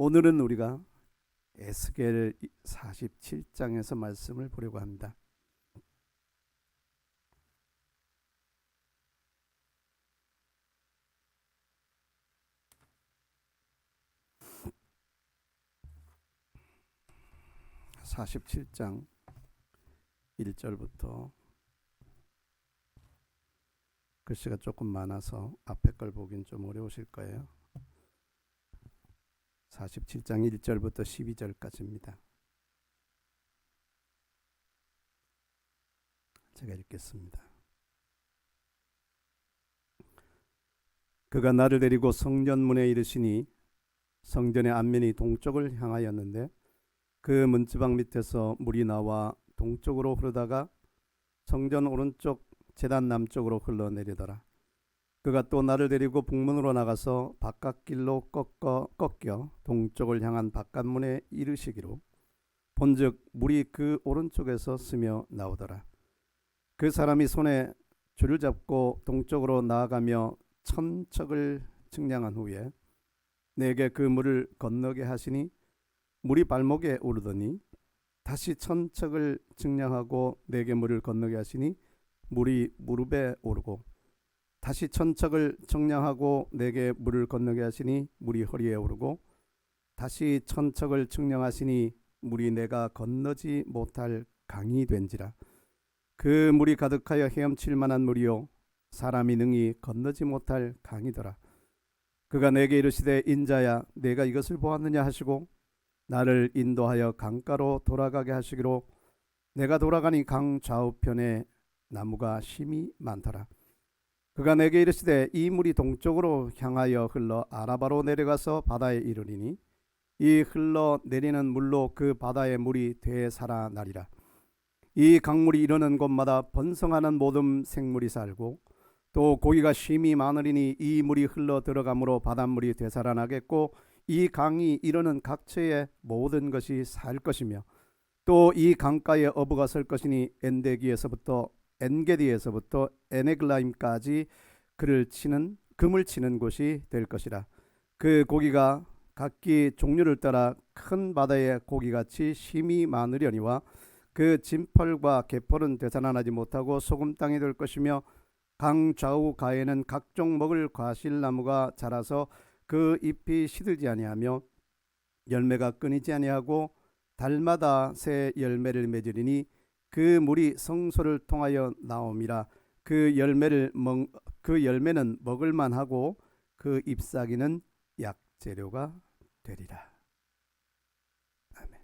오늘은 우리가 에스겔 47장에서 말씀을 보려고 합니다. (47장) 1절부터 글씨가 조금 많아서 앞에 걸 보긴 좀 어려우실 거예요. 47장 1절부터 12절까지입니다. 제가 읽겠습니다. 그가 나를 데리고 성전문에 이르시니 성전의 앞면이 동쪽을 향하였는데 그 문지방 밑에서 물이 나와 동쪽으로 흐르다가 성전 오른쪽 제단 남쪽으로 흘러내리더라. 그가 또 나를 데리고 북문으로 나가서 바깥길로 꺾여 동쪽을 향한 바깥문에 이르시기로 본즉 물이 그 오른쪽에서 스며 나오더라. 그 사람이 손에 줄을 잡고 동쪽으로 나아가며 천척을 측량한 후에 내게 그 물을 건너게 하시니 물이 발목에 오르더니 다시 천척을 측량하고 내게 물을 건너게 하시니 물이 무릎에 오르고 다시 천척을 측량하고 내게 물을 건너게 하시니 물이 허리에 오르고 다시 천척을 측량하시니 물이 내가 건너지 못할 강이 된지라. 그 물이 가득하여 헤엄칠 만한 물이요 사람이 능히 건너지 못할 강이더라. 그가 내게 이르시되 인자야 내가 이것을 보았느냐 하시고 나를 인도하여 강가로 돌아가게 하시기로 내가 돌아가니 강 좌우편에 나무가 심이 많더라. 그가 내게 이르시되 이 물이 동쪽으로 향하여 흘러 아라바로 내려가서 바다에 이르리니 이 흘러내리는 물로 그 바다의 물이 되살아나리라. 이 강물이 이르는 곳마다 번성하는 모든 생물이 살고 또 고기가 심이 많으리니 이 물이 흘러 들어가므로 바닷물이 되살아나겠고 이 강이 이르는 각처의 모든 것이 살 것이며 또 이 강가에 어부가 설 것이니 엔게디에서부터 에네글라임까지 금을 치는 곳이 될 것이라. 그 고기가 각기 종류를 따라 큰 바다의 고기같이 심이 많으려니와 그 진펄과 개펄은 되살아나지 못하고 소금 땅이 될 것이며 강 좌우 가에는 각종 먹을 과실나무가 자라서 그 잎이 시들지 아니하며 열매가 끊이지 아니하고 달마다 새 열매를 맺으리니 그 물이 성소를 통하여 나옴이라. 그 열매는 먹을만하고 그 잎사귀는 약재료가 되리라. 아멘.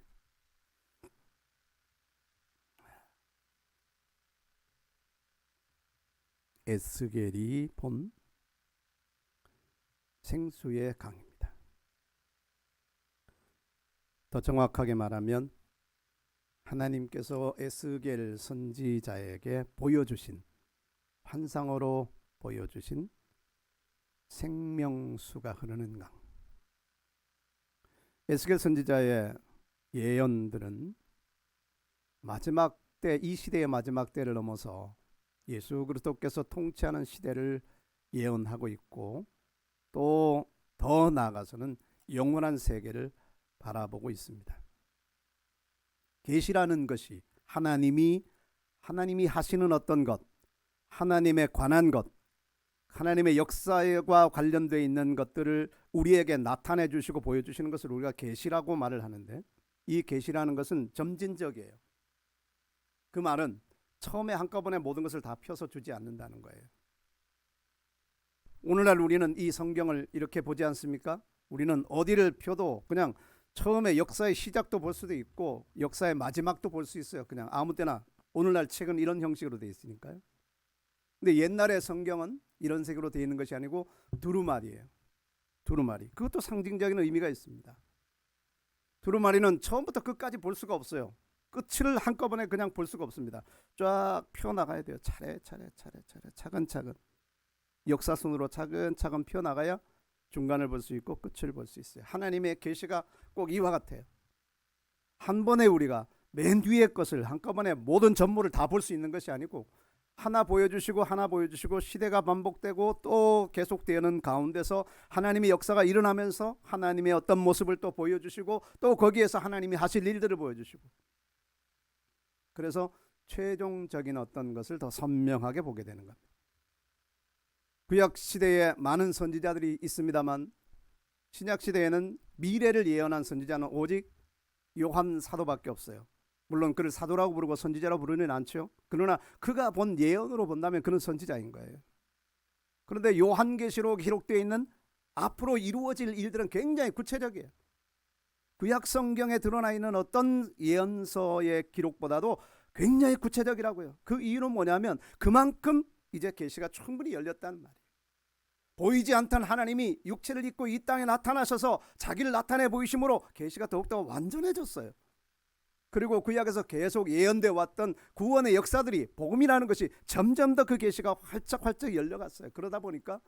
에스겔이 본 생수의 강입니다. 더 정확하게 말하면 하나님께서 에스겔 선지자에게 보여주신 환상으로 보여주신 생명수가 흐르는 강. 에스겔 선지자의 예언들은 마지막 때, 이 시대의 마지막 때를 넘어서 예수 그리스도께서 통치하는 시대를 예언하고 있고 또 더 나아가서는 영원한 세계를 바라보고 있습니다. 계시라는 것이 하나님이 하시는 어떤 것, 하나님에 관한 것, 하나님의 역사와 관련되어 있는 것들을 우리에게 나타내 주시고 보여주시는 것을 우리가 계시라고 말을 하는데 이 계시라는 것은 점진적이에요. 그 말은 처음에 한꺼번에 모든 것을 다 펴서 주지 않는다는 거예요. 오늘날 우리는 이 성경을 이렇게 보지 않습니까? 우리는 어디를 펴도 그냥 처음에 역사의 시작도 볼 수도 있고 역사의 마지막도 볼 수 있어요. 그냥 아무 때나. 오늘날 책은 이런 형식으로 되어 있으니까요. 근데 옛날의 성경은 이런 색으로 되어 있는 것이 아니고 두루마리예요. 두루마리. 그것도 상징적인 의미가 있습니다. 두루마리는 처음부터 끝까지 볼 수가 없어요. 끝을 한꺼번에 그냥 볼 수가 없습니다. 쫙 펴나가야 돼요. 차례차례 차근차근 역사선으로 차근차근 펴나가야 중간을 볼 수 있고 끝을 볼 수 있어요. 하나님의 계시가 꼭 이와 같아요. 한 번에 우리가 맨 뒤의 것을 한꺼번에 모든 전모를 다 볼 수 있는 것이 아니고 하나 보여주시고 하나 보여주시고 시대가 반복되고 또 계속되는 가운데서 하나님의 역사가 일어나면서 하나님의 어떤 모습을 또 보여주시고 또 거기에서 하나님이 하실 일들을 보여주시고, 그래서 최종적인 어떤 것을 더 선명하게 보게 되는 겁니다. 구약 시대에 많은 선지자들이 있습니다만 신약 시대에는 미래를 예언한 선지자는 오직 요한 사도밖에 없어요. 물론 그를 사도라고 부르고 선지자라고 부르는 않죠. 그러나 그가 본 예언으로 본다면 그는 선지자인 거예요. 그런데 요한계시록 기록되어 있는 앞으로 이루어질 일들은 굉장히 구체적이에요. 구약 성경에 드러나 있는 어떤 예언서의 기록보다도 굉장히 구체적이라고요. 그 이유는 뭐냐면 그만큼 이제 계시가 충분히 열렸다는 말이에요. 보이지 않던 하나님이 육체를 입고 이 땅에 나타나셔서 자기를 나타내 보이심으로 계시가 더욱더 완전해졌어요. 그리고 구약에서 계속 예언되어 왔던 구원의 역사들이, 복음이라는 것이 점점 더 그 계시가 활짝활짝 열려갔어요. 그러다 보니까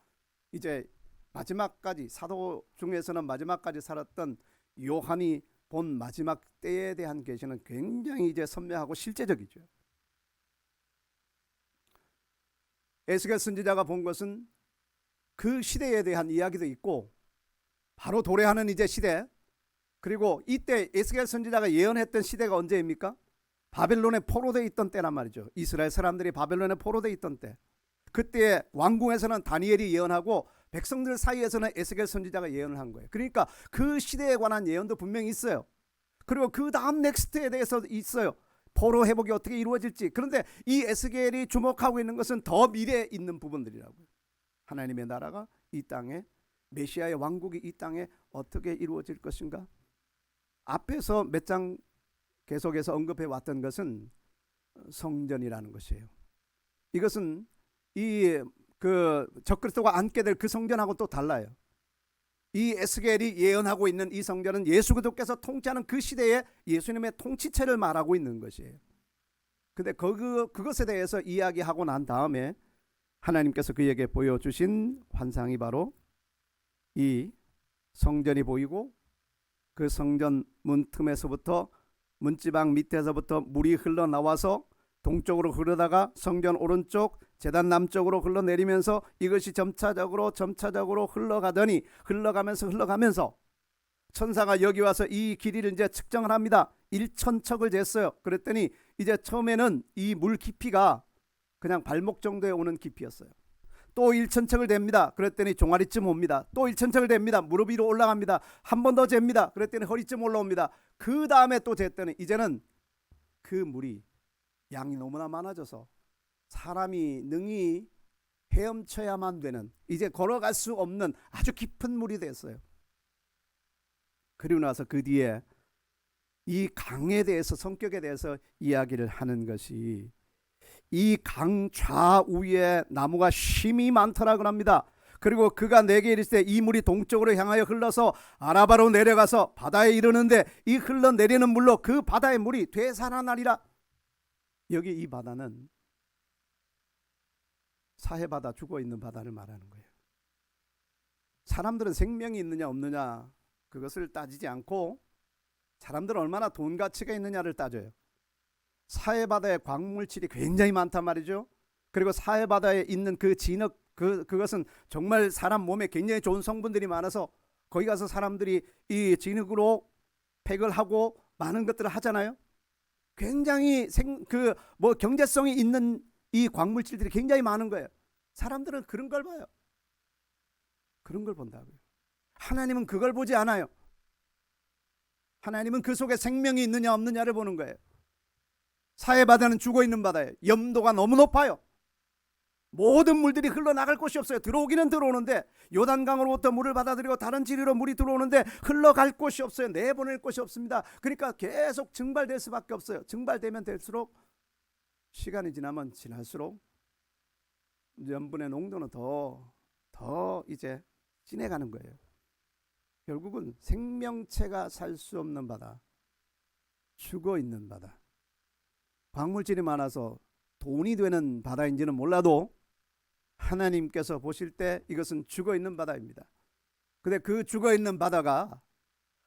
이제 마지막까지, 사도 중에서는 마지막까지 살았던 요한이 본 마지막 때에 대한 계시는 굉장히 이제 선명하고 실제적이죠. 에스겔 선지자가 본 것은 그 시대에 대한 이야기도 있고, 바로 도래하는 이제 시대, 그리고 이때 에스겔 선지자가 예언했던 시대가 언제입니까? 바벨론에 포로되어 있던 때란 말이죠. 이스라엘 사람들이 바벨론에 포로되어 있던 때. 그때 왕궁에서는 다니엘이 예언하고 백성들 사이에서는 에스겔 선지자가 예언을 한 거예요. 그러니까 그 시대에 관한 예언도 분명히 있어요. 그리고 그 다음 넥스트에 대해서 있어요. 포로 회복이 어떻게 이루어질지. 그런데 이 에스겔이 주목하고 있는 것은 더 미래에 있는 부분들이라고요. 하나님의 나라가 이 땅에, 메시아의 왕국이 이 땅에 어떻게 이루어질 것인가. 앞에서 몇 장 계속해서 언급해 왔던 것은 성전이라는 것이에요. 이것은 이 적그리스도가 앉게 될 그 성전하고 또 달라요. 이 에스겔이 예언하고 있는 이 성전은 예수 그리스도께서 통치하는 그 시대에 예수님의 통치체를 말하고 있는 것이에요. 근데 그것에 대해서 이야기하고 난 다음에 하나님께서 그에게 보여주신 환상이 바로 이 성전이 보이고, 그 성전 문틈에서부터, 문지방 밑에서부터 물이 흘러나와서 동쪽으로 흐르다가 성전 오른쪽, 제단 남쪽으로 흘러내리면서 이것이 점차적으로 흘러가더니 흘러가면서 천사가 여기 와서 이 길이를 이제 측정을 합니다. 1,000척을 쟀어요. 그랬더니 이제 처음에는 이 물 깊이가 그냥 발목 정도에 오는 깊이였어요. 또 1,000척을 댑니다. 그랬더니 종아리쯤 옵니다. 또 1,000척을 댑니다. 무릎 위로 올라갑니다. 한 번 더 잽니다. 그랬더니 허리쯤 올라옵니다. 그 다음에 또 쟀더니 이제는 그 물이, 양이 너무나 많아져서 사람이 능히 헤엄쳐야만 되는, 이제 걸어갈 수 없는 아주 깊은 물이 됐어요. 그리고 나서 그 뒤에 이 강에 대해서, 성격에 대해서 이야기를 하는 것이, 이 강 좌우에 나무가 심이 많더라고 합니다. 그리고 그가 내게 이르시되 이 물이 동쪽으로 향하여 흘러서 아라바로 내려가서 바다에 이르는데 이 흘러내리는 물로 그 바다의 물이 되살아나리라. 여기 이 바다는 사해바다, 죽어있는 바다를 말하는 거예요. 사람들은 생명이 있느냐 없느냐 그것을 따지지 않고 사람들은 얼마나 돈 가치가 있느냐를 따져요. 사해바다에 광물질이 굉장히 많단 말이죠. 그리고 사해바다에 있는 그 진흙, 그것은 정말 사람 몸에 굉장히 좋은 성분들이 많아서 거기 가서 사람들이 이 진흙으로 팩을 하고 많은 것들을 하잖아요. 굉장히 경제성이 있는 이 광물질들이 굉장히 많은 거예요. 사람들은 그런 걸 봐요. 그런 걸 본다고요. 하나님은 그걸 보지 않아요. 하나님은 그 속에 생명이 있느냐 없느냐를 보는 거예요. 사해바다는 죽어있는 바다예요. 염도가 너무 높아요. 모든 물들이 흘러나갈 곳이 없어요. 들어오기는 들어오는데, 요단강으로부터 물을 받아들이고 다른 지리로 물이 들어오는데 흘러갈 곳이 없어요. 내보낼 곳이 없습니다. 그러니까 계속 증발될 수밖에 없어요. 증발되면 될수록, 시간이 지나면 지날수록 염분의 농도는 더 이제 진해가는 거예요. 결국은 생명체가 살 수 없는 바다, 죽어있는 바다, 광물질이 많아서 돈이 되는 바다인지는 몰라도 하나님께서 보실 때 이것은 죽어있는 바다입니다. 근데 그 죽어있는 바다가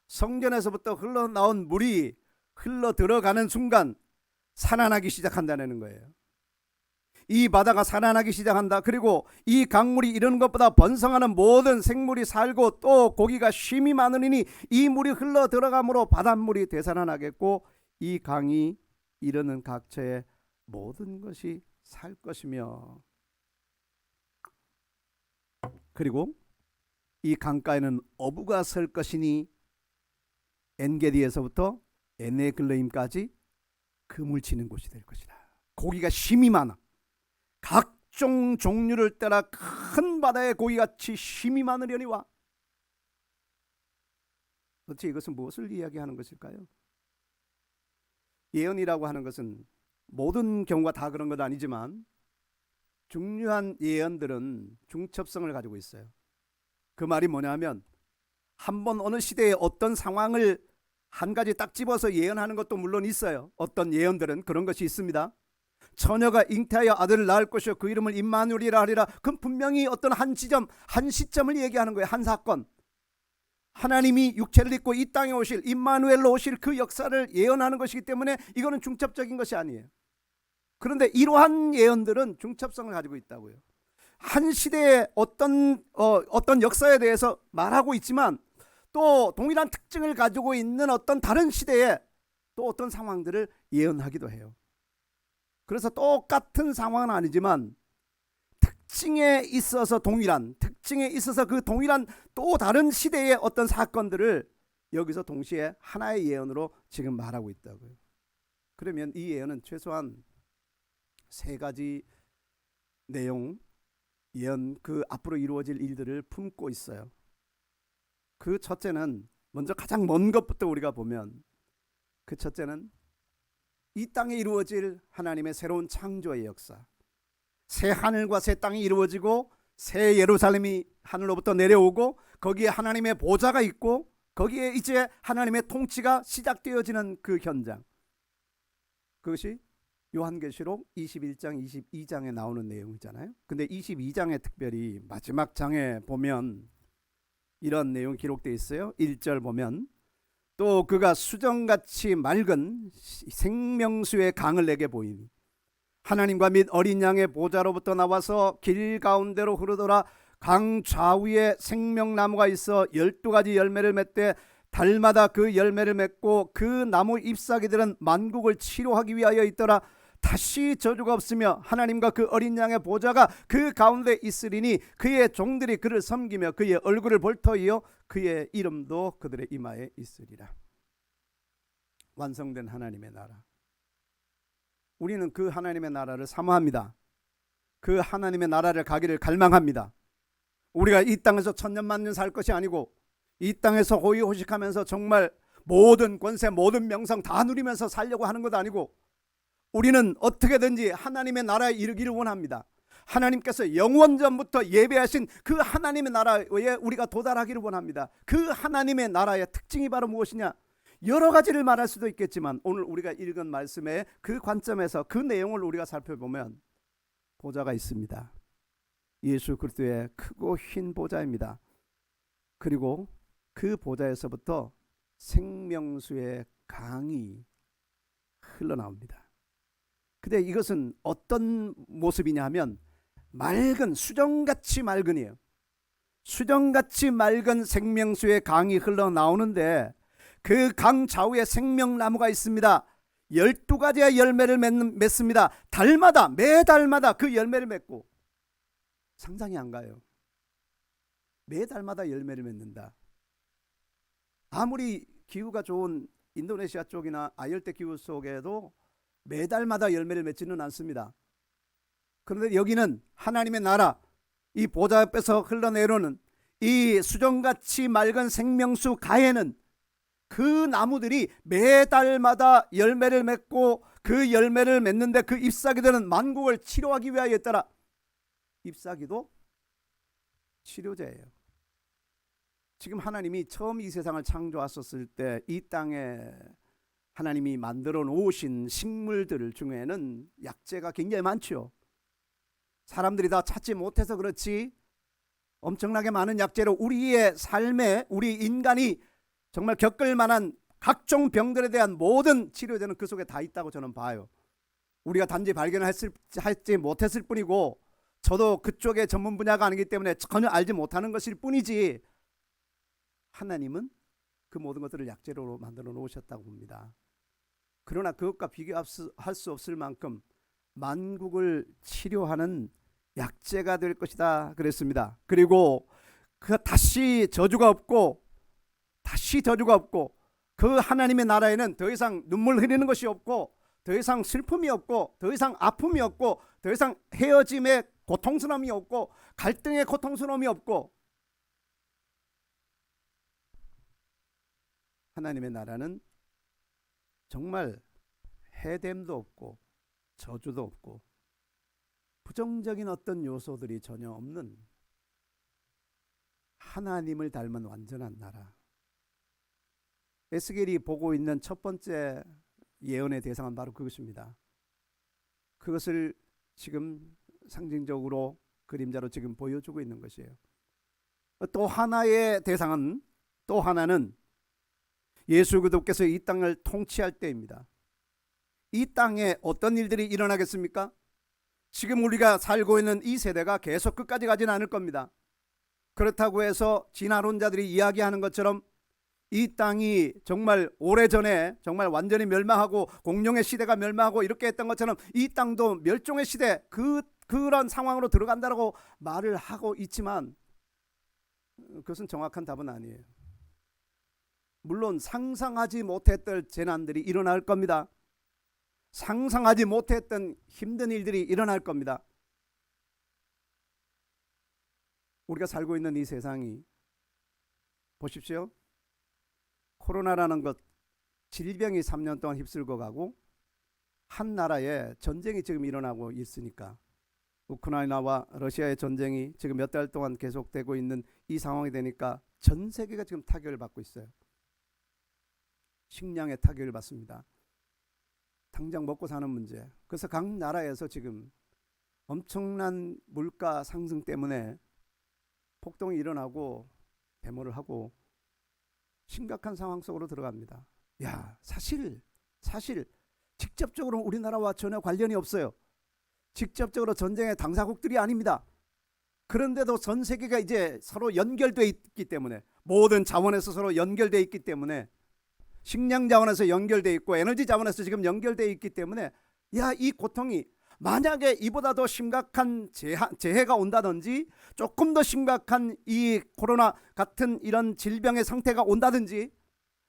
성전에서부터 흘러나온 물이 흘러 들어가는 순간 살아나기 시작한다는 거예요. 이 바다가 살아나기 시작한다. 그리고 이 강물이 이런 것보다 번성하는 모든 생물이 살고 또 고기가 쉼이 많으니 이 물이 흘러 들어가므로 바닷물이 되살아나겠고 이 강이 이르는 각처의 모든 것이 살 것이며, 그리고 이 강가에는 어부가 설 것이니 엔게디에서부터 에네글레임까지 그물 치는 곳이 될 것이다. 고기가 쉼이 많아. 각종 종류를 따라 큰 바다의 고기같이 쉼이 많으려니와. 도대체 이것은 무엇을 이야기하는 것일까요? 예언이라고 하는 것은 모든 경우가 다 그런 건 아니지만 중요한 예언들은 중첩성을 가지고 있어요. 그 말이 뭐냐면 한번 어느 시대에 어떤 상황을 한 가지 딱 집어서 예언하는 것도 물론 있어요. 어떤 예언들은 그런 것이 있습니다. 처녀가 잉태하여 아들을 낳을 것이요 그 이름을 임마누엘이라 하리라. 그건 분명히 어떤 한 지점, 한 시점을 얘기하는 거예요. 한 사건. 하나님이 육체를 입고 이 땅에 오실, 임마누엘로 오실 그 역사를 예언하는 것이기 때문에 이거는 중첩적인 것이 아니에요. 그런데 이러한 예언들은 중첩성을 가지고 있다고요. 한 시대의 어떤 역사에 대해서 말하고 있지만 또 동일한 특징을 가지고 있는 어떤 다른 시대에 또 어떤 상황들을 예언하기도 해요. 그래서 똑같은 상황은 아니지만 특징에 있어서 동일한, 특징에 있어서 그 동일한 또 다른 시대의 어떤 사건들을 여기서 동시에 하나의 예언으로 지금 말하고 있다고요. 그러면 이 예언은 최소한 세 가지 내용, 예언, 그 앞으로 이루어질 일들을 품고 있어요. 그 첫째는 먼저 가장 먼 것부터 우리가 보면 그 첫째는 이 땅에 이루어질 하나님의 새로운 창조의 역사, 새 하늘과 새 땅이 이루어지고 새 예루살렘이 하늘로부터 내려오고 거기에 하나님의 보좌가 있고 거기에 이제 하나님의 통치가 시작되어지는 그 현장, 그것이 요한계시록 21장 22장에 나오는 내용이잖아요. 근데 22장에 특별히 마지막 장에 보면 이런 내용 기록되어 있어요. 1절 보면 또 그가 수정같이 맑은 생명수의 강을 내게 보이니 하나님과 및 어린 양의 보좌로부터 나와서 길 가운데로 흐르더라. 강 좌우에 생명나무가 있어 12가지 열매를 맺되 달마다 그 열매를 맺고 그 나무 잎사귀들은 만국을 치료하기 위하여 있더라. 다시 저주가 없으며 하나님과 그 어린 양의 보좌가 그 가운데 있으리니 그의 종들이 그를 섬기며 그의 얼굴을 볼 터이요 그의 이름도 그들의 이마에 있으리라. 완성된 하나님의 나라. 우리는 그 하나님의 나라를 사모합니다. 그 하나님의 나라를 가기를 갈망합니다. 우리가 이 땅에서 천년만년 살 것이 아니고 이 땅에서 호의호식하면서 정말 모든 권세 모든 명성 다 누리면서 살려고 하는 것도 아니고 우리는 어떻게든지 하나님의 나라에 이르기를 원합니다. 하나님께서 영원전부터 예배하신 그 하나님의 나라에 우리가 도달하기를 원합니다. 그 하나님의 나라의 특징이 바로 무엇이냐? 여러 가지를 말할 수도 있겠지만 오늘 우리가 읽은 말씀의 그 관점에서 그 내용을 우리가 살펴보면 보좌가 있습니다. 예수 그리스도의 크고 흰 보좌입니다. 그리고 그 보좌에서부터 생명수의 강이 흘러나옵니다. 근데 이것은 어떤 모습이냐 하면 맑은 수정같이 맑은이에요. 수정같이 맑은 생명수의 강이 흘러나오는데 그 강 좌우에 생명나무가 있습니다. 12가지의 열매를 맺습니다. 달마다 매달마다 그 열매를 맺고 상상이 안 가요. 매달마다 열매를 맺는다. 아무리 기후가 좋은 인도네시아 쪽이나 아열대 기후 속에도 매달마다 열매를 맺지는 않습니다. 그런데 여기는 하나님의 나라, 이 보좌 옆에서 흘러내려오는 이 수정같이 맑은 생명수 가에는 그 나무들이 매달마다 열매를 맺고 그 열매를 맺는데 그 잎사귀들은 만국을 치료하기 위하여 있더라. 잎사귀도 치료제예요. 지금 하나님이 처음 이 세상을 창조하셨을 때 이 땅에 하나님이 만들어 놓으신 식물들 중에는 약재가 굉장히 많죠. 사람들이 다 찾지 못해서 그렇지 엄청나게 많은 약재로 우리의 삶에 우리 인간이 정말 겪을 만한 각종 병들에 대한 모든 치료제는 그 속에 다 있다고 저는 봐요. 우리가 단지 발견하지 못했을 뿐이고, 저도 그쪽의 전문 분야가 아니기 때문에 전혀 알지 못하는 것일 뿐이지, 하나님은 그 모든 것들을 약재로 만들어 놓으셨다고 봅니다. 그러나 그것과 비교할 수 없을 만큼 만국을 치료하는 약재가 될 것이다 그랬습니다. 그리고 다시 저주가 없고 그 하나님의 나라에는 더 이상 눈물 흘리는 것이 없고, 더 이상 슬픔이 없고, 더 이상 아픔이 없고, 더 이상 헤어짐의 고통스러움이 없고, 갈등의 고통스러움이 없고, 하나님의 나라는 정말 해됨도 없고 저주도 없고 부정적인 어떤 요소들이 전혀 없는 하나님을 닮은 완전한 나라. 에스겔이 보고 있는 첫 번째 예언의 대상은 바로 그것입니다. 그것을 지금 상징적으로 그림자로 지금 보여주고 있는 것이에요. 또 하나의 대상은, 또 하나는 예수 그리스도께서 이 땅을 통치할 때입니다. 이 땅에 어떤 일들이 일어나겠습니까? 지금 우리가 살고 있는 이 세대가 계속 끝까지 가지는 않을 겁니다. 그렇다고 해서 진화론자들이 이야기하는 것처럼 이 땅이 정말 오래전에 정말 완전히 멸망하고 공룡의 시대가 멸망하고 이렇게 했던 것처럼 이 땅도 멸종의 시대, 그런 상황으로 들어간다고 말을 하고 있지만 그것은 정확한 답은 아니에요. 물론 상상하지 못했던 재난들이 일어날 겁니다. 상상하지 못했던 힘든 일들이 일어날 겁니다. 우리가 살고 있는 이 세상이, 보십시오. 코로나라는 것, 질병이 3년 동안 휩쓸고 가고 한 나라에 전쟁이 지금 일어나고 있으니까, 우크라이나와 러시아의 전쟁이 지금 몇 달 동안 계속되고 있는 이 상황이 되니까 전 세계가 지금 타격을 받고 있어요. 식량의 타격을 받습니다. 당장 먹고 사는 문제. 그래서 각 나라에서 지금 엄청난 물가 상승 때문에 폭동이 일어나고 데모를 하고 심각한 상황 속으로 들어갑니다. 사실 직접적으로 우리나라와 전혀 관련이 없어요. 직접적으로 전쟁의 당사국들이 아닙니다. 그런데도 전 세계가 이제 서로 연결되어 있기 때문에, 모든 자원에서 서로 연결되어 있기 때문에, 식량 자원에서 연결되어 있고 에너지 자원에서 지금 연결되어 있기 때문에, 이 고통이 만약에 이보다 더 심각한 재해가 온다든지, 조금 더 심각한 이 코로나 같은 이런 질병의 상태가 온다든지,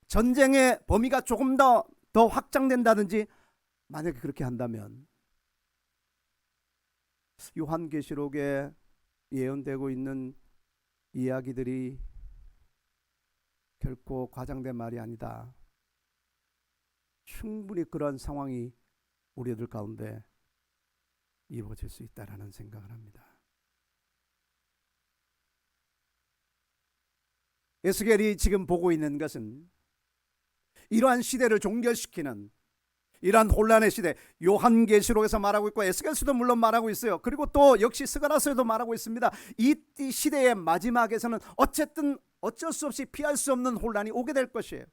전쟁의 범위가 조금 더 확장된다든지, 만약에 그렇게 한다면 요한계시록에 예언되고 있는 이야기들이 결코 과장된 말이 아니다. 충분히 그러한 상황이 우리들 가운데 이루어질 수 있다라는 생각을 합니다. 에스겔이 지금 보고 있는 것은 이러한 시대를 종결시키는, 이러한 혼란의 시대, 요한계시록에서 말하고 있고 에스겔서도 물론 말하고 있어요. 그리고 또 역시 스가랴서에도 말하고 있습니다. 이 시대의 마지막에서는 어쨌든 어쩔 수 없이 피할 수 없는 혼란이 오게 될 것이에요.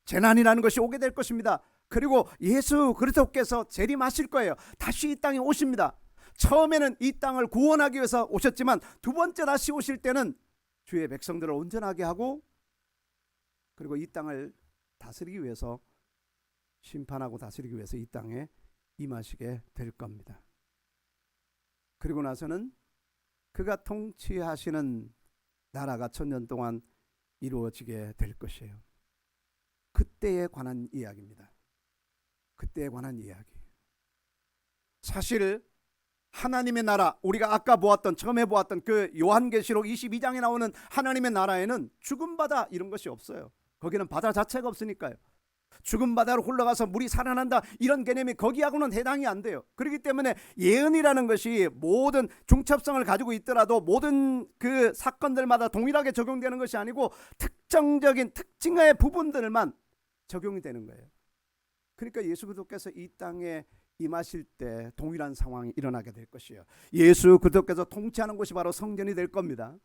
재난이라는 것이 오게 될 것입니다. 그리고 예수 그리스도께서 재림하실 거예요. 다시 이 땅에 오십니다. 처음에는 이 땅을 구원하기 위해서 오셨지만 두 번째 다시 오실 때는 주의 백성들을 온전하게 하고, 그리고 이 땅을 다스리기 위해서, 심판하고 다스리기 위해서 이 땅에 임하시게 될 겁니다. 그리고 나서는 그가 통치하시는 나라가 1000년 동안 이루어지게 될 것이에요. 그때에 관한 이야기입니다. 그때에 관한 이야기. 사실 하나님의 나라, 우리가 아까 보았던, 처음에 보았던 그 요한계시록 22장에 나오는 하나님의 나라에는 죽음 바다 이런 것이 없어요. 거기는 바다 자체가 없으니까요. 죽은 바다로 흘러가서 물이 살아난다, 이런 개념이 거기하고는 해당이 안 돼요. 그렇기 때문에 예언이라는 것이 모든 중첩성을 가지고 있더라도 모든 그 사건들마다 동일하게 적용되는 것이 아니고 특정적인 특징의 부분들만 적용이 되는 거예요. 그러니까 예수 그리스도께서 이 땅에 임하실 때 동일한 상황이 일어나게 될 것이에요. 예수 그리스도께서 통치하는 곳이 바로 성전이 될 겁니다.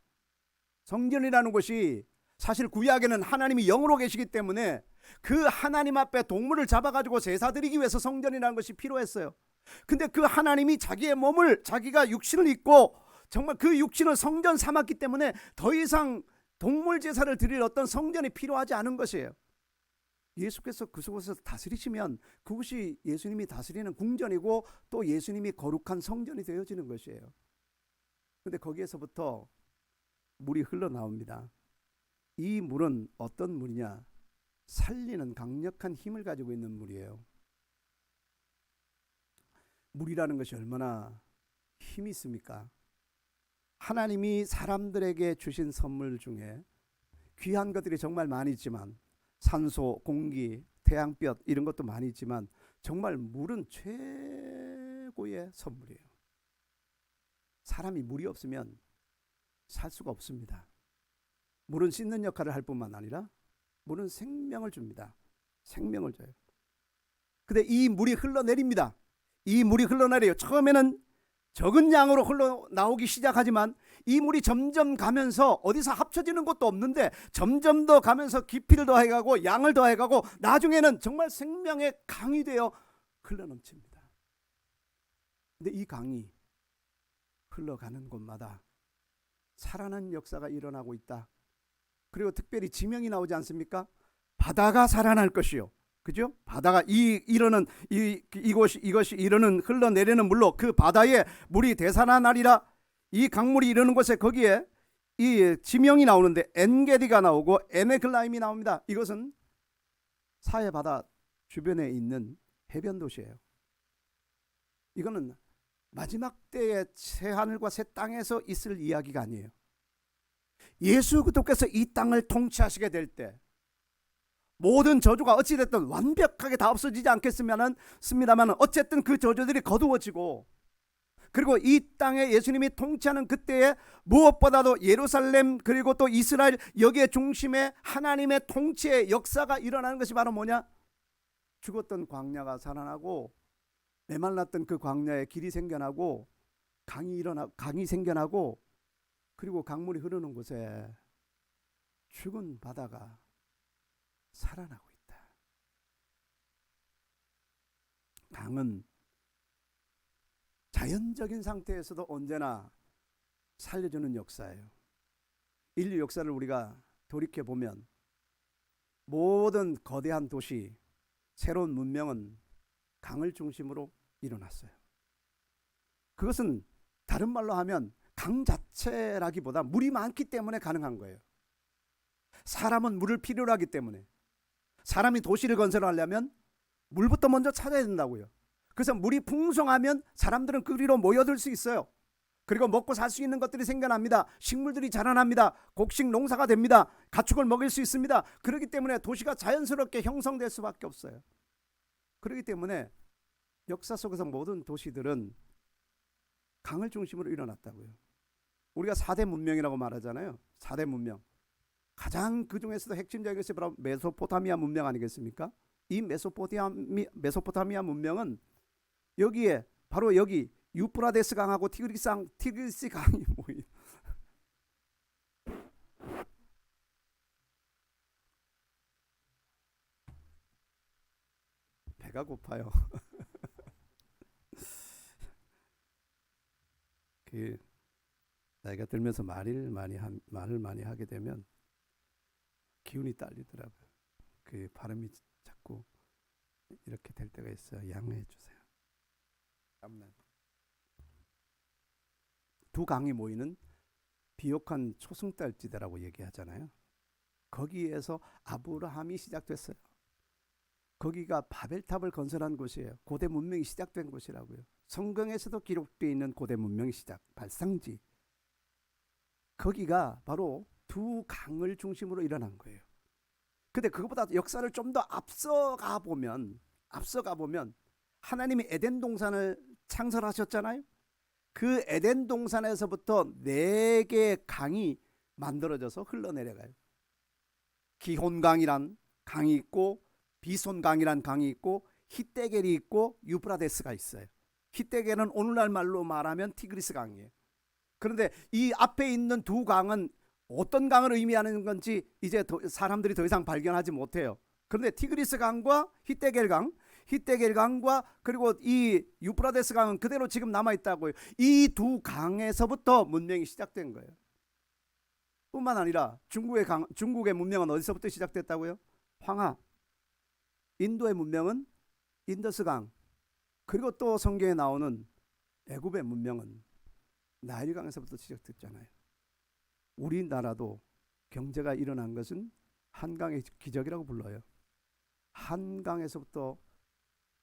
성전이라는 곳이 사실 구약에는 하나님이 영으로 계시기 때문에 그 하나님 앞에 동물을 잡아가지고 제사 드리기 위해서 성전이라는 것이 필요했어요. 근데 그 하나님이 자기의 몸을, 자기가 육신을 입고 정말 그 육신을 성전 삼았기 때문에 더 이상 동물 제사를 드릴 어떤 성전이 필요하지 않은 것이에요. 예수께서 그 속에서 다스리시면 그것이 예수님이 다스리는 궁전이고 또 예수님이 거룩한 성전이 되어지는 것이에요. 근데 거기에서부터 물이 흘러나옵니다. 이 물은 어떤 물이냐? 살리는 강력한 힘을 가지고 있는 물이에요. 물이라는 것이 얼마나 힘이 있습니까? 하나님이 사람들에게 주신 선물 중에 귀한 것들이 정말 많이 있지만, 산소, 공기, 태양볕 이런 것도 많이 있지만 정말 물은 최고의 선물이에요. 사람이 물이 없으면 살 수가 없습니다. 물은 씻는 역할을 할 뿐만 아니라 물은 생명을 줍니다. 생명을 줘요. 근데 이 물이 흘러내립니다. 이 물이 흘러내려요. 처음에는 적은 양으로 흘러나오기 시작하지만 이 물이 점점 가면서 어디서 합쳐지는 것도 없는데 점점 더 가면서 깊이를 더해가고 양을 더해가고 나중에는 정말 생명의 강이 되어 흘러넘칩니다. 근데 이 강이 흘러가는 곳마다 살아나는 역사가 일어나고 있다. 그리고 특별히 지명이 나오지 않습니까? 바다가 살아날 것이요. 그죠? 바다가 이것이 이르는 흘러내리는 물로 그 바다에 물이 되살아나리라. 이 강물이 이르는 곳에 거기에 이 지명이 나오는데 엔게디가 나오고 에네글라임이 나옵니다. 이것은 사해 바다 주변에 있는 해변 도시예요. 이거는 마지막 때의 새 하늘과 새 땅에서 있을 이야기가 아니에요. 예수 그리스도께서 이 땅을 통치하시게 될 때 모든 저주가 어찌됐든 완벽하게 다 없어지지 않겠습니다만 어쨌든 그 저주들이 거두어지고, 그리고 이 땅에 예수님이 통치하는 그때에 무엇보다도 예루살렘 그리고 또 이스라엘 여기에 중심에 하나님의 통치의 역사가 일어나는 것이 바로 뭐냐? 죽었던 광야가 살아나고 메말랐던 그 광야에 길이 생겨나고 강이 생겨나고, 그리고 강물이 흐르는 곳에 죽은 바다가 살아나고 있다. 강은 자연적인 상태에서도 언제나 살려주는 역사예요. 인류 역사를 우리가 돌이켜보면 모든 거대한 도시, 새로운 문명은 강을 중심으로 일어났어요. 그것은 다른 말로 하면 강 자체라기보다 물이 많기 때문에 가능한 거예요. 사람은 물을 필요로 하기 때문에, 사람이 도시를 건설하려면 물부터 먼저 찾아야 된다고요. 그래서 물이 풍성하면 사람들은 그리로 모여들 수 있어요. 그리고 먹고 살 수 있는 것들이 생겨납니다. 식물들이 자라납니다. 곡식 농사가 됩니다. 가축을 먹일 수 있습니다. 그렇기 때문에 도시가 자연스럽게 형성될 수밖에 없어요. 그렇기 때문에 역사 속에서 모든 도시들은 강을 중심으로 일어났다고요. 우리가 4대 문명이라고 말하잖아요. 4대 문명. 가장 그 중에서도 핵심적인 것이 바로 메소포타미아 문명 아니겠습니까? 이 메소포타미아 문명은 여기에 바로 여기 유프라데스 강하고 티그리스 강이 모인 배가 고파요. 그 나이가 들면서 말을 많이 하게 되면 기운이 딸리더라고요. 그 발음이 자꾸 이렇게 될 때가 있어요. 양해해 주세요. 두 강이 모이는 비옥한 초승달지대라고 얘기하잖아요. 거기에서 아브라함이 시작됐어요. 거기가 바벨탑을 건설한 곳이에요. 고대 문명이 시작된 곳이라고요. 성경에서도 기록되어 있는 고대 문명의 시작, 발상지. 거기가 바로 두 강을 중심으로 일어난 거예요. 근데 그것보다 역사를 좀 더 앞서가 보면 하나님이 에덴 동산을 창설하셨잖아요. 그 에덴 동산에서부터 4개의 강이 만들어져서 흘러내려가요. 기혼강이란 강이 있고, 비손강이란 강이 있고, 히데겔이 있고, 유프라데스가 있어요. 히데겔은 오늘날 말로 말하면 티그리스 강이에요. 그런데 이 앞에 있는 두 강은 어떤 강을 의미하는 건지 이제 사람들이 더 이상 발견하지 못해요. 그런데 티그리스 강과 히데겔 강, 히데겔 강과 그리고 이 유프라데스 강은 그대로 지금 남아 있다고요. 이 두 강에서부터 문명이 시작된 거예요. 뿐만 아니라 중국의 문명은 어디서부터 시작됐다고요? 황하. 인도의 문명은 인더스강. 그리고 또 성경에 나오는 애굽의 문명은 나일강에서부터 시작됐잖아요. 우리나라도 경제가 일어난 것은 한강의 기적이라고 불러요. 한강에서부터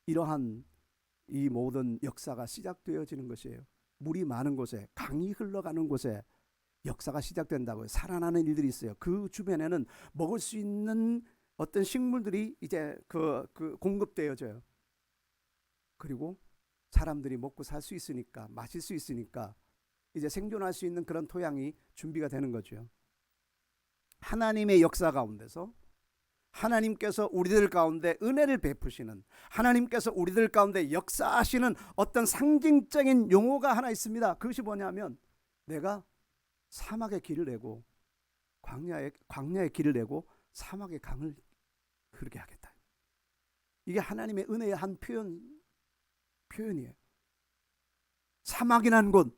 이러한 이 모든 역사가 시작되어지는 것이에요. 물이 많은 곳에, 강이 흘러가는 곳에 역사가 시작된다고요. 살아나는 일들이 있어요. 그 주변에는 먹을 수 있는 어떤 식물들이 이제 공급되어져요. 그리고 사람들이 먹고 살 수 있으니까, 마실 수 있으니까 이제 생존할 수 있는 그런 토양이 준비가 되는 거죠. 하나님의 역사 가운데서 하나님께서 우리들 가운데 은혜를 베푸시는, 하나님께서 우리들 가운데 역사하시는 어떤 상징적인 용어가 하나 있습니다. 그것이 뭐냐면 내가 사막에 길을 내고 광야에 길을 내고 사막에 강을 흐르게 하겠다. 이게 하나님의 은혜의 한 표현이에요. 사막이라는 곳,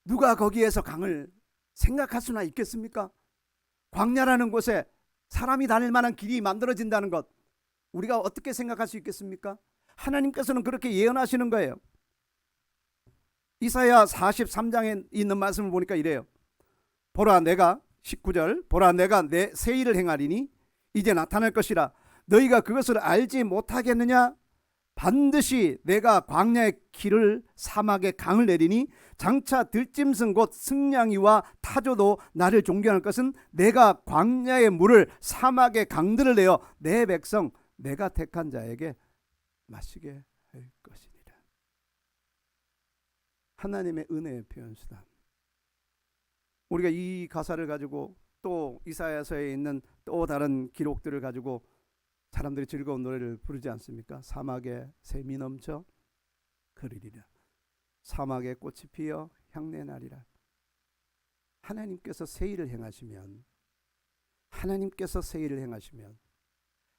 누가 거기에서 강을 생각할 수나 있겠습니까? 광야라는 곳에 사람이 다닐 만한 길이 만들어진다는 것, 우리가 어떻게 생각할 수 있겠습니까? 하나님께서는 그렇게 예언하시는 거예요. 이사야 43장에 있는 말씀을 보니까 이래요. 보라 내가 19절, 보라 내가 내 새 일을 행하리니 이제 나타날 것이라. 너희가 그것을 알지 못하겠느냐? 반드시 내가 광야의 길을 사막에 강을 내리니 장차 들짐승 곧 승냥이와 타조도 나를 존경할 것은 내가 광야의 물을 사막의 강들을 내어 내 백성 내가 택한 자에게 마시게 할 것이니라. 하나님의 은혜의 표현수다. 우리가 이 가사를 가지고 또 이사야서에 있는 또 다른 기록들을 가지고 사람들이 즐거운 노래를 부르지 않습니까? 사막에 샘이 넘쳐 흐르리라. 사막에 꽃이 피어 향내 나리라. 하나님께서 새 일을 행하시면, 하나님께서 새 일을 행하시면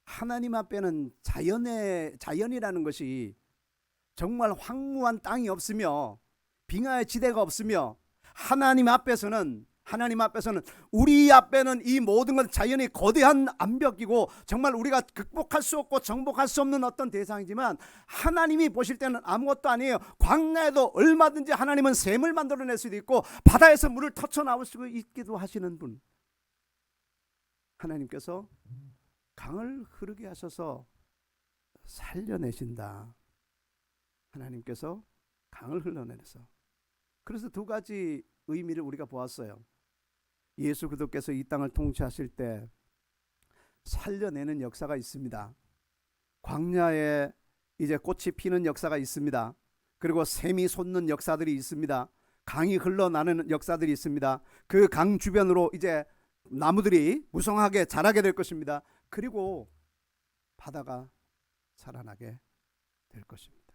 하나님 앞에는 자연이라는 것이 정말 황무한 땅이 없으며 빙하의 지대가 없으며 하나님 앞에서는 우리 앞에는 이 모든 건 자연이 거대한 암벽이고 정말 우리가 극복할 수 없고 정복할 수 없는 어떤 대상이지만 하나님이 보실 때는 아무것도 아니에요. 광야에도 얼마든지 하나님은 샘을 만들어낼 수도 있고 바다에서 물을 터쳐 나올 수 있기도 하시는 분, 하나님께서 강을 흐르게 하셔서 살려내신다. 하나님께서 강을 흘러내서, 그래서 두 가지 의미를 우리가 보았어요. 예수 그리스도께서 이 땅을 통치하실 때 살려내는 역사가 있습니다. 광야에 이제 꽃이 피는 역사가 있습니다. 그리고 샘이 솟는 역사들이 있습니다. 강이 흘러나는 역사들이 있습니다. 그 강 주변으로 이제 나무들이 무성하게 자라게 될 것입니다. 그리고 바다가 살아나게 될 것입니다.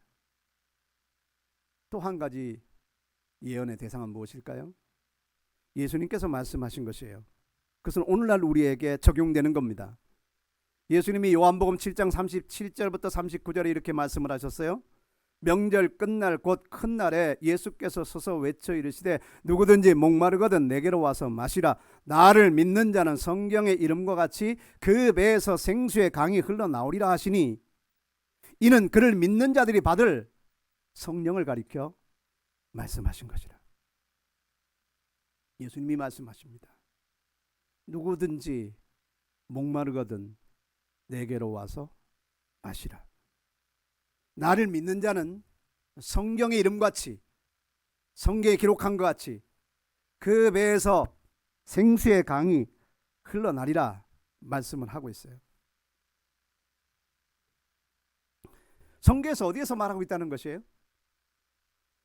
또 한 가지 예언의 대상은 무엇일까요? 예수님께서 말씀하신 것이에요. 그것은 오늘날 우리에게 적용되는 겁니다. 예수님이 요한복음 7장 37절부터 39절에 이렇게 말씀을 하셨어요. 명절 끝날 곧 큰 날에 예수께서 서서 외쳐 이르시되 누구든지 목마르거든 내게로 와서 마시라. 나를 믿는 자는 성경의 이름과 같이 그 배에서 생수의 강이 흘러나오리라 하시니 이는 그를 믿는 자들이 받을 성령을 가리켜 말씀하신 것이라. 예수님이 말씀하십니다. 누구든지 목마르거든 내게로 와서 마시라. 나를 믿는 자는 성경의 이름같이, 성경에 기록한 것 같이 그 배에서 생수의 강이 흘러나리라 말씀을 하고 있어요. 성경에서 어디에서 말하고 있다는 것이에요?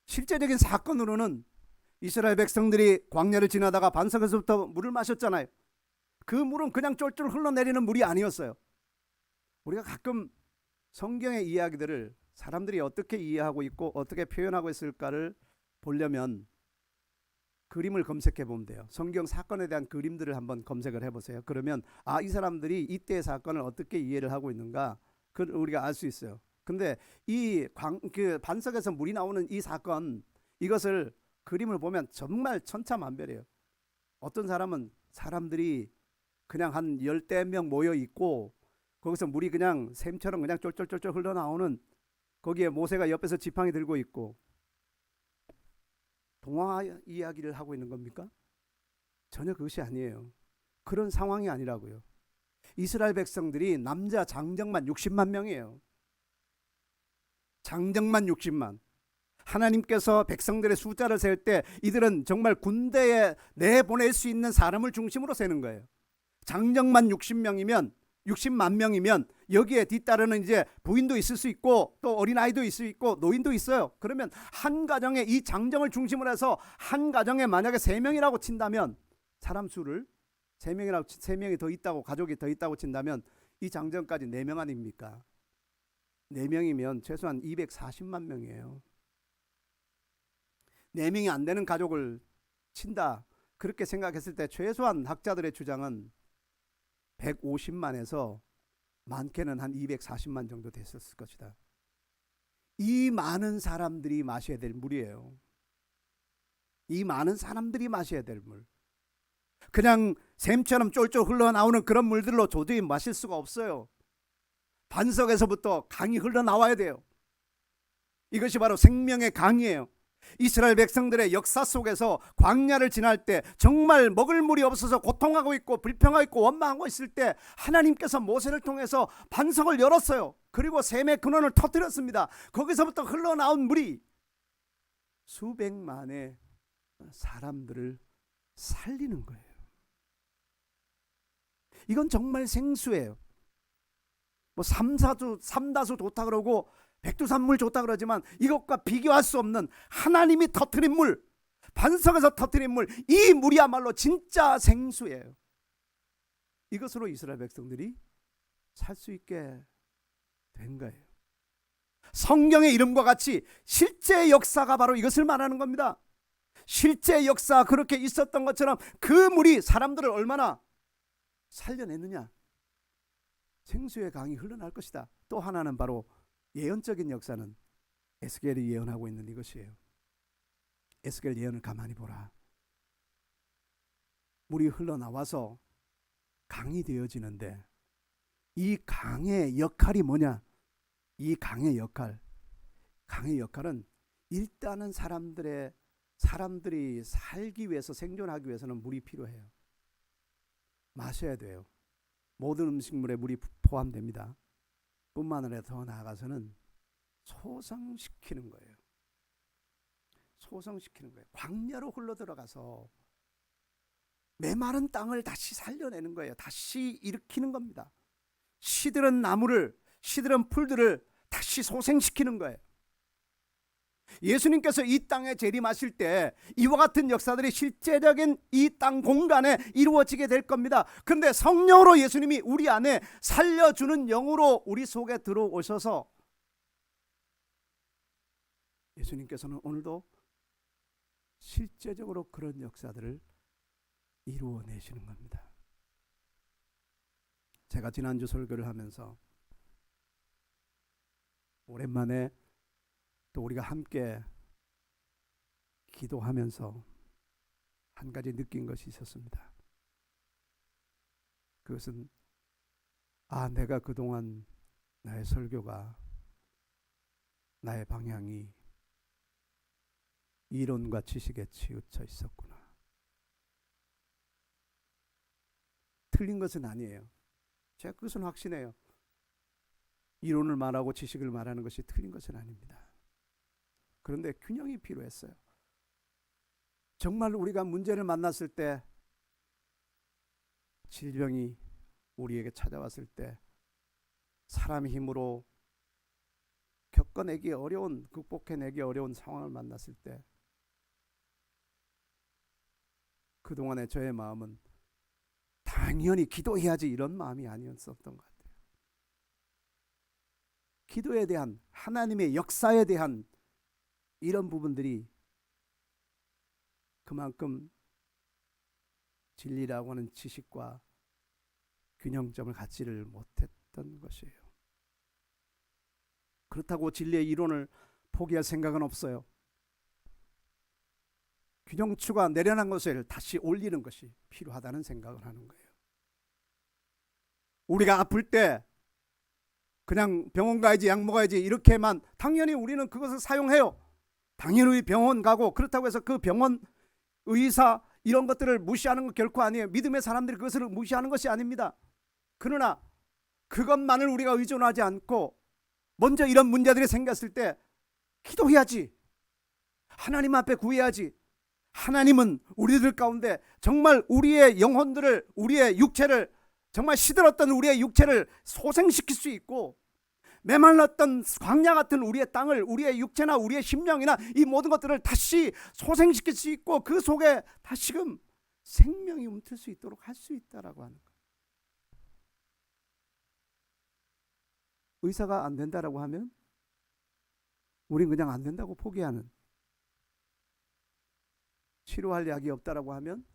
실제적인 사건으로는 이스라엘 백성들이 광야를 지나다가 반석에서부터 물을 마셨잖아요. 그 물은 그냥 쫄쫄 흘러내리는 물이 아니었어요. 우리가 가끔 성경의 이야기들을 사람들이 어떻게 이해하고 있고 어떻게 표현하고 있을까를 보려면 그림을 검색해 보면 돼요. 성경 사건에 대한 그림들을 한번 검색을 해보세요. 그러면 이 사람들이 이때의 사건을 어떻게 이해를 하고 있는가, 그걸 우리가 알 수 있어요. 근데 그 반석에서 물이 나오는 이 사건, 이것을 그림을 보면 정말 천차만별이에요. 어떤 사람들이 그냥 한 열대 명 모여 있고 거기서 물이 그냥 샘처럼 그냥 쫄쫄쫄쫄 흘러나오는, 거기에 모세가 옆에서 지팡이 들고 있고. 동화 이야기를 하고 있는 겁니까? 전혀 그것이 아니에요. 그런 상황이 아니라고요. 이스라엘 백성들이 남자 장정만 60만 명이에요. 장정만 60만. 하나님께서 백성들의 숫자를 셀 때 이들은 정말 군대에 내보낼 수 있는 사람을 중심으로 세는 거예요. 장정만 60만 명이면 여기에 뒤따르는 이제 부인도 있을 수 있고 또 어린아이도 있을 수 있고 노인도 있어요. 그러면 한 가정에 이 장정을 중심으로 해서 한 가정에 만약에 3명이라고 친다면, 사람 수를 3명이 더 있다고, 가족이 더 있다고 친다면 이 장정까지 4명 아닙니까? 4명이면 최소한 240만 명이에요. 4명이 안 되는 가족을 친다, 그렇게 생각했을 때 최소한 학자들의 주장은 150만에서 많게는 한 240만 정도 됐었을 것이다. 이 많은 사람들이 마셔야 될 물이에요. 이 많은 사람들이 마셔야 될 물. 그냥 샘처럼 쫄쫄 흘러나오는 그런 물들로 도저히 마실 수가 없어요. 반석에서부터 강이 흘러나와야 돼요. 이것이 바로 생명의 강이에요. 이스라엘 백성들의 역사 속에서 광야를 지날 때 정말 먹을 물이 없어서 고통하고 있고 불평하고 있고 원망하고 있을 때 하나님께서 모세를 통해서 반석을 열었어요. 그리고 샘의 근원을 터뜨렸습니다. 거기서부터 흘러나온 물이 수백만의 사람들을 살리는 거예요. 이건 정말 생수예요. 뭐 삼다수 좋다 그러고 백두산물 좋다 그러지만 이것과 비교할 수 없는 하나님이 터뜨린 물, 반석에서 터뜨린 물, 이 물이야말로 진짜 생수예요. 이것으로 이스라엘 백성들이 살 수 있게 된 거예요. 성경의 이름과 같이 실제 역사가 바로 이것을 말하는 겁니다. 실제 역사, 그렇게 있었던 것처럼 그 물이 사람들을 얼마나 살려냈느냐. 생수의 강이 흘러날 것이다. 또 하나는 바로 예언적인 역사는 에스겔이 예언하고 있는 이것이에요. 에스겔 예언을 가만히 보라. 물이 흘러나와서 강이 되어지는데 이 강의 역할이 뭐냐? 이 강의 역할은 일단은 사람들이 살기 위해서, 생존하기 위해서는 물이 필요해요. 마셔야 돼요. 모든 음식물에 물이 포함됩니다. 뿐만 아니라 더 나아가서는 소성시키는 거예요. 소성시키는 거예요. 광야로 흘러들어가서 메마른 땅을 다시 살려내는 거예요. 다시 일으키는 겁니다. 시들은 나무를, 시들은 풀들을 다시 소생시키는 거예요. 예수님께서 이 땅에 재림하실 때 이와 같은 역사들이 실제적인 이 땅 공간에 이루어지게 될 겁니다. 그런데 성령으로 예수님이 우리 안에 살려주는 영으로 우리 속에 들어오셔서 예수님께서는 오늘도 실제적으로 그런 역사들을 이루어내시는 겁니다. 제가 지난주 설교를 하면서 오랜만에 또 우리가 함께 기도하면서 한 가지 느낀 것이 있었습니다. 그것은 내가 그동안 나의 설교가, 나의 방향이 이론과 지식에 치우쳐 있었구나. 틀린 것은 아니에요. 제가 그것은 확신해요. 이론을 말하고 지식을 말하는 것이 틀린 것은 아닙니다. 그런데 균형이 필요했어요. 정말 우리가 문제를 만났을 때, 질병이 우리에게 찾아왔을 때, 사람의 힘으로 겪어내기 어려운, 극복해내기 어려운 상황을 만났을 때, 그동안의 저의 마음은 당연히 기도해야지 이런 마음이 아니었었던 것 같아요. 기도에 대한, 하나님의 역사에 대한 이런 부분들이 그만큼 진리라고 하는 지식과 균형점을 갖지를 못했던 것이에요. 그렇다고 진리의 이론을 포기할 생각은 없어요. 균형추가 내려난 것을 다시 올리는 것이 필요하다는 생각을 하는 거예요. 우리가 아플 때 그냥 병원 가야지, 약 먹어야지 이렇게만, 당연히 우리는 그것을 사용해요. 당연히 병원 가고, 그렇다고 해서 그 병원 의사 이런 것들을 무시하는 건 결코 아니에요. 믿음의 사람들이 그것을 무시하는 것이 아닙니다. 그러나 그것만을 우리가 의존하지 않고 먼저 이런 문제들이 생겼을 때 기도해야지. 하나님 앞에 구해야지. 하나님은 우리들 가운데 정말 우리의 영혼들을, 우리의 육체를, 정말 시들었던 우리의 육체를 소생시킬 수 있고, 메말랐던 광야 같은 우리의 땅을, 우리의 육체나 우리의 심령이나 이 모든 것들을 다시 소생시킬 수 있고, 그 속에 다시금 생명이 움틀 수 있도록 할 수 있다라고 하는 거예요. 의사가 안 된다라고 하면 우린 그냥 안 된다고 포기하는, 치료할 약이 없다라고 하면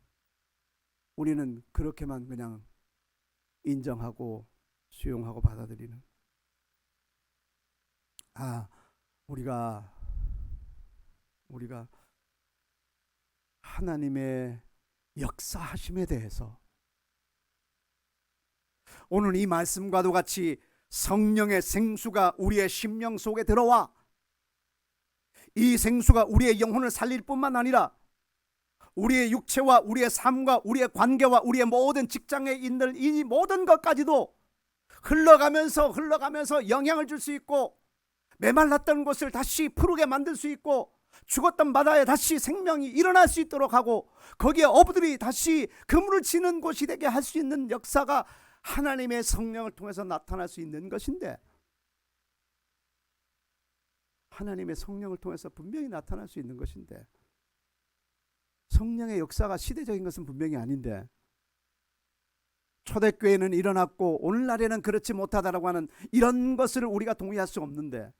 우리는 그렇게만 그냥 인정하고 수용하고 받아들이는, 우리가 하나님의 역사하심에 대해서 오늘 이 말씀과도 같이 성령의 생수가 우리의 심령 속에 들어와 이 생수가 우리의 영혼을 살릴 뿐만 아니라 우리의 육체와 우리의 삶과 우리의 관계와 우리의 모든 직장에 있는 이 모든 것까지도 흘러가면서 영향을 줄 수 있고, 메말랐던 곳을 다시 푸르게 만들 수 있고, 죽었던 바다에 다시 생명이 일어날 수 있도록 하고, 거기에 어부들이 다시 그물을 치는 곳이 되게 할 수 있는 역사가 하나님의 성령을 통해서 나타날 수 있는 것인데, 하나님의 성령을 통해서 분명히 나타날 수 있는 것인데, 성령의 역사가 시대적인 것은 분명히 아닌데, 초대교회는 일어났고 오늘날에는 그렇지 못하다라고 하는 이런 것을 우리가 동의할 수 없는데,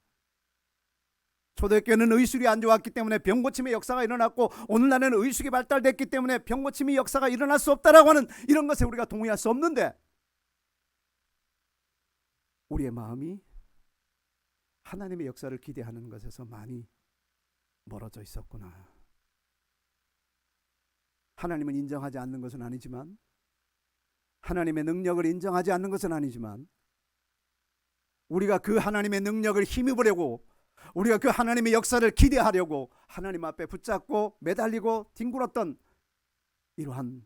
초대교회는 의술이 안 좋았기 때문에 병고침의 역사가 일어났고 오늘날에는 의술이 발달됐기 때문에 병고침의 역사가 일어날 수 없다라고 하는 이런 것에 우리가 동의할 수 없는데, 우리의 마음이 하나님의 역사를 기대하는 것에서 많이 멀어져 있었구나. 하나님은 인정하지 않는 것은 아니지만, 하나님의 능력을 인정하지 않는 것은 아니지만, 우리가 그 하나님의 능력을 힘입으려고, 우리가 그 하나님의 역사를 기대하려고 하나님 앞에 붙잡고 매달리고 뒹굴었던 이러한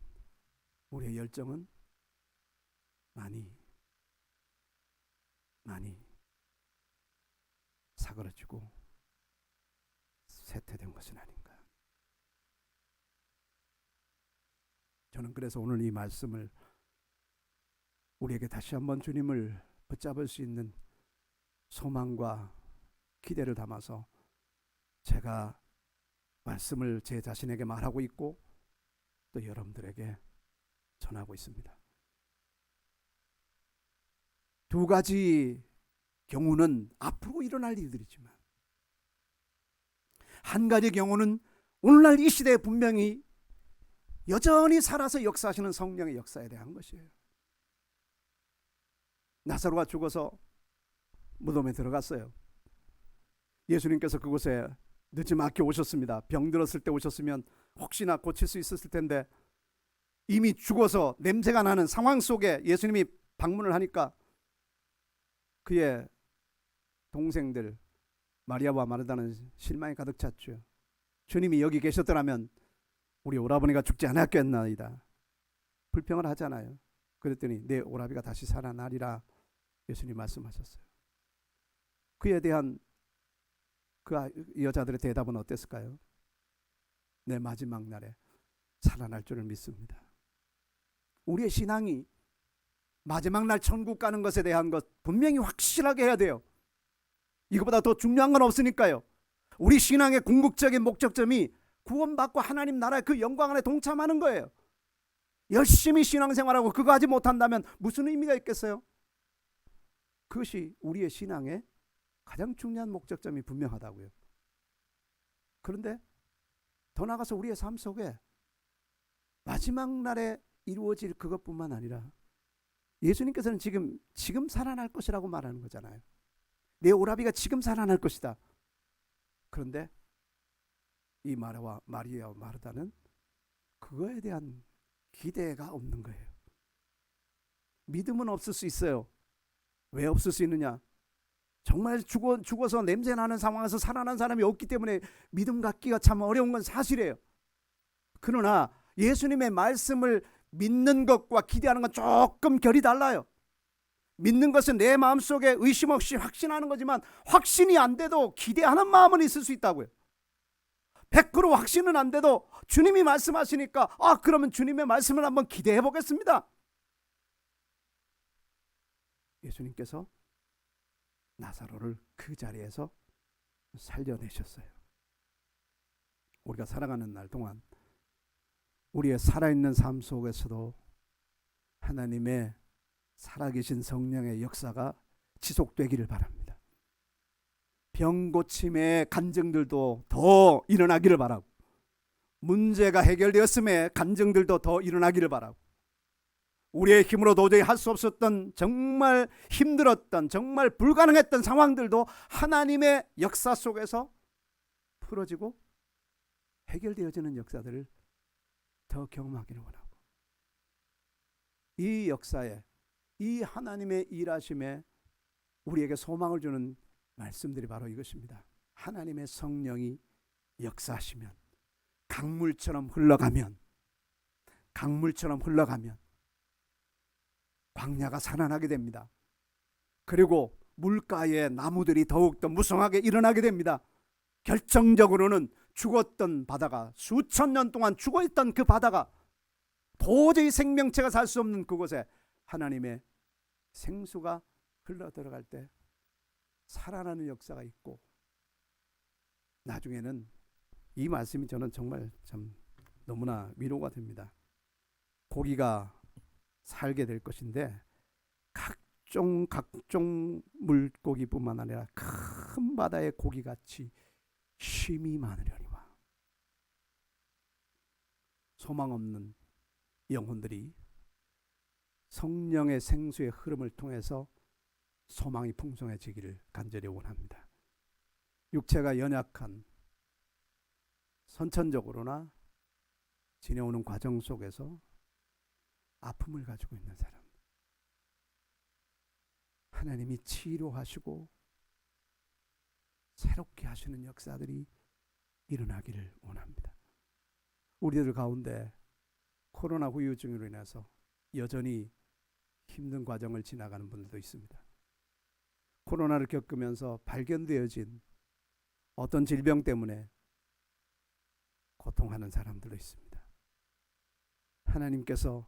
우리의 열정은 많이 사그러지고 쇠퇴된 것은 아닌가. 저는 그래서 오늘 이 말씀을 우리에게 다시 한번 주님을 붙잡을 수 있는 소망과 기대를 담아서 제가 말씀을 제 자신에게 말하고 있고 또 여러분들에게 전하고 있습니다. 두 가지 경우는 앞으로 일어날 일들이지만, 한 가지 경우는 오늘날 이 시대에 분명히 여전히 살아서 역사하시는 성령의 역사에 대한 것이에요. 나사로가 죽어서 무덤에 들어갔어요. 예수님께서 그곳에 늦지막히 오셨습니다. 병들었을 때 오셨으면 혹시나 고칠 수 있었을 텐데, 이미 죽어서 냄새가 나는 상황 속에 예수님이 방문을 하니까 그의 동생들 마리아와 마르다는 실망이 가득 찼죠. 주님이 여기 계셨더라면 우리 오라버니가 죽지 않았겠나이다. 불평을 하잖아요. 그랬더니 내 오라비가 다시 살아나리라 예수님 말씀하셨어요. 그에 대한 그 여자들의 대답은 어땠을까요? 내 마지막 날에 살아날 줄을 믿습니다. 우리의 신앙이 마지막 날 천국 가는 것에 대한 것 분명히 확실하게 해야 돼요. 이거보다 더 중요한 건 없으니까요. 우리 신앙의 궁극적인 목적점이 구원받고 하나님 나라의 그 영광 안에 동참하는 거예요. 열심히 신앙생활하고 그거 하지 못한다면 무슨 의미가 있겠어요? 그것이 우리의 신앙의 가장 중요한 목적점이 분명하다고요. 그런데 더 나아가서 우리의 삶 속에 마지막 날에 이루어질 그것뿐만 아니라 예수님께서는 지금 살아날 것이라고 말하는 거잖아요. 내 오라비가 지금 살아날 것이다. 그런데 이 마리아와 마르다는 그거에 대한 기대가 없는 거예요. 믿음은 없을 수 있어요. 왜 없을 수 있느냐? 정말 죽어서 냄새나는 상황에서 살아난 사람이 없기 때문에 믿음 갖기가 참 어려운 건 사실이에요. 그러나 예수님의 말씀을 믿는 것과 기대하는 건 조금 결이 달라요. 믿는 것은 내 마음속에 의심 없이 확신하는 거지만 확신이 안 돼도 기대하는 마음은 있을 수 있다고요. 100% 확신은 안 돼도 주님이 말씀하시니까 그러면 주님의 말씀을 한번 기대해 보겠습니다. 예수님께서 나사로를 그 자리에서 살려내셨어요. 우리가 살아가는 날 동안 우리의 살아있는 삶 속에서도 하나님의 살아계신 성령의 역사가 지속되기를 바랍니다. 병 고침의 간증들도 더 일어나기를 바라고, 문제가 해결되었음에 간증들도 더 일어나기를 바라고, 우리의 힘으로 도저히 할 수 없었던 정말 힘들었던 정말 불가능했던 상황들도 하나님의 역사 속에서 풀어지고 해결되어지는 역사들을 더 경험하기를 원하고, 이 역사에 이 하나님의 일하심에 우리에게 소망을 주는 말씀들이 바로 이것입니다. 하나님의 성령이 역사하시면, 강물처럼 흘러가면 광야가 살아나게 됩니다. 그리고 물가의 나무들이 더욱더 무성하게 일어나게 됩니다. 결정적으로는 죽었던 바다가, 수천 년 동안 죽어있던 그 바다가, 도저히 생명체가 살 수 없는 그곳에 하나님의 생수가 흘러들어갈 때 살아나는 역사가 있고, 나중에는 이 말씀이 저는 정말 참 너무나 위로가 됩니다. 고기가 살게 될 것인데 각종 물고기뿐만 아니라 큰 바다의 고기같이 쉼이 많으려니와. 소망 없는 영혼들이 성령의 생수의 흐름을 통해서 소망이 풍성해지기를 간절히 원합니다. 육체가 연약한, 선천적으로나 지내오는 과정 속에서 아픔을 가지고 있는 사람, 하나님이 치료하시고 새롭게 하시는 역사들이 일어나기를 원합니다. 우리들 가운데 코로나 후유증으로 인해서 여전히 힘든 과정을 지나가는 분들도 있습니다. 코로나를 겪으면서 발견되어진 어떤 질병 때문에 고통하는 사람들도 있습니다. 하나님께서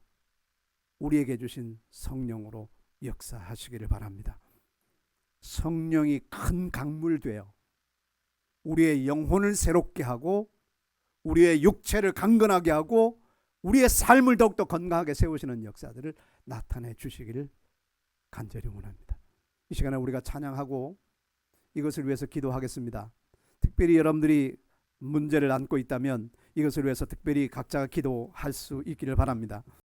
우리에게 주신 성령으로 역사하시기를 바랍니다. 성령이 큰 강물 되어 우리의 영혼을 새롭게 하고, 우리의 육체를 강건하게 하고, 우리의 삶을 더욱더 건강하게 세우시는 역사들을 나타내 주시기를 간절히 원합니다. 이 시간에 우리가 찬양하고 이것을 위해서 기도하겠습니다. 특별히 여러분들이 문제를 안고 있다면 이것을 위해서 특별히 각자가 기도할 수 있기를 바랍니다.